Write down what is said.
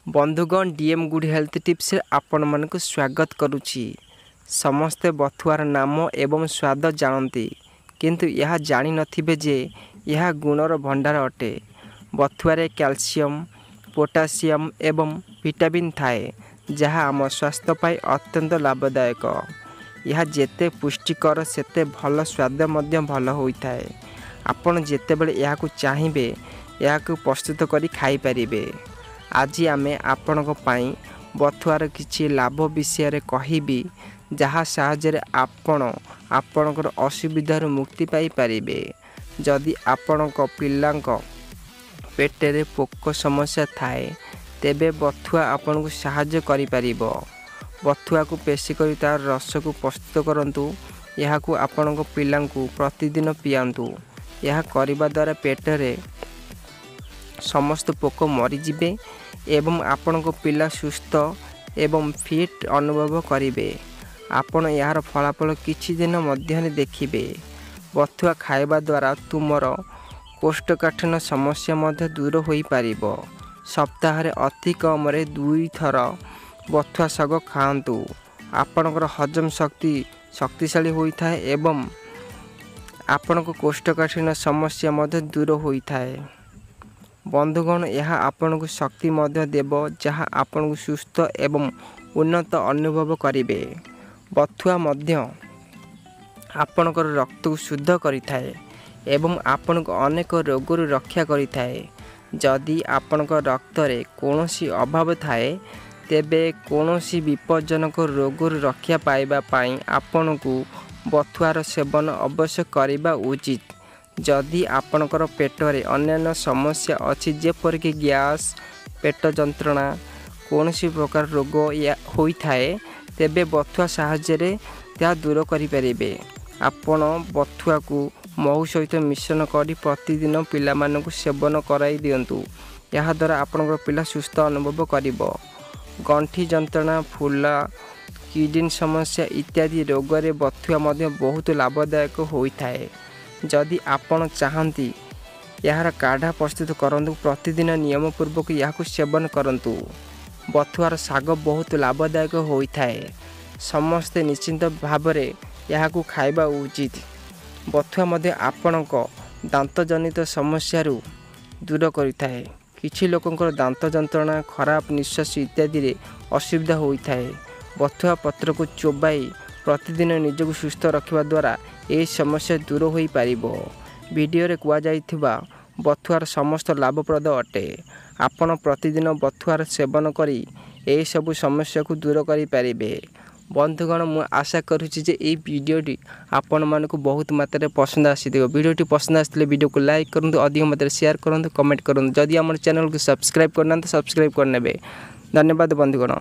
बंधुगण DM good health tips आपण मानक स्वागत करुछि। समस्ते बथुआर नाम एवं स्वाद जानती किंतु यह जानी नथिबे जे यह गुणर भंडार अटे। बथुआरे कैल्शियम पोटासियम एवं विटामिन थाए जहाँ आम स्वास्थ्य पाई अत्यंत लाभदायक। यह जेते पुष्टिकर सेते भल स्वाद मध्य भल होइथाए। आपण जेतेबेले याकु चाहिबे याकु प्रस्तुत करी खाई परिबे। आज आमे आपणक पाई बथुआर किछि लाभ विषय कहिबी जहाँ साहाय्य आपणकर असुविधार मुक्ति पाई परिबे। जदि आपणक पिलांक पेटेरे पोक समस्या थाए तेबे बथुआ आपनकु साहाय्य करि परिबो। बथुआ को पेशी करी तार रस को प्रस्तुत करंतु। यहाकू आपणक पिलांकु प्रतिदिन पियांतु। यह करिबा द्वारा पेटरे समस्त पोक मरी जिबे एवं आपणक पिला सुस्थ एवं फिट अनुभव करिवे। आपण यार फलाफल किछि दिन मध्य देखिबे। बथुआ खाइबा द्वारा तुमर कोष्ठकाठिन्य समस्या मध्य दूर होई पारिबो। सप्ताह रे अति कम रे 2 थर बथुआ शाग खाआंतु। आपणकर हजम शक्तिशाली होइथाए एवं आपणक कोष्ठकाठिन्य समस्या मध्य दूर होइथाए। बंधुगण यह आपन को शक्ति मध्य देव जहाँ आपन को सुस्थ एवं उन्नत अनुभव करिवे। बथुआ मध्य आपनकर रक्त को शुद्ध करिथाए एवं आपन को अनेक रोग रक्षा करिथाए। जदि आपनक रक्त रे कोनोसी अभाव थाए तेबे कोनोसी विपज्जनक रोग रक्षा पाइबा पाई आपन को बथुआर सेवन अवश्य करिबा उचित। जदि आपणकर पेटरे अन्य समस्या अच्छी जेपरिक गैस पेट जंत्रणा कौनसी प्रकार रोग होइथाए तेबे बथुआ साहाय्य ता दूर करिपारिबे। आपण बथुआ को महू सहित मिश्रण करी प्रतिदिन पिला मानकु सेवन कराई दियंतु। यह द्वारा आपणकर पिला सुस्थ अनुभव करिवो। गंठी जंत्रणा फुला किडनी समस्या इत्यादि रोग रे बथुआ मध्य बहुत लाभदायक होइथाए। जदि आपण चाहती यार काढ़ा प्रस्तुत करंतु प्रतिदिन नियम पूर्वक याकु सेवन करंतु। बथुआर शाग बहुत लाभदायक होइथाए। समस्ते निश्चिंत भावरे याकु खाइबा उचित। बथुआ मध्य आपणक दांत जनित समस्या दूर करिथाए। किछि लोकंकर दांत जंत्रणा खराब निश्वास इत्यादि रे असुविधा होइथाए। बथुआ पत्र को चोबाई प्रतिदिन निजको सुस्थ रखिबा द्वारा ए समस्या दूर होई पारिबो। वीडियो रे कुआ जाइथिबा बथुआर समस्त लाभप्रद अटे। आपण प्रतिदिन बथुआर सेवन करी ए सब समस्या को दूर करि पारिबे। बंधुगण मु आशा करूछि जे ए वीडियोटी आपण मानको बहुत मात्रा पसंद आसीथिबो। वीडियोटी पसंद आसले वीडियो को लाइक करंतु, अधिक मात्रा शेयर करंतु, कमेंट करंतु। जदि हमर चैनल को सब्सक्राइब करना तो सब्सक्राइब करनेबे। धन्यवाद बंधुगण।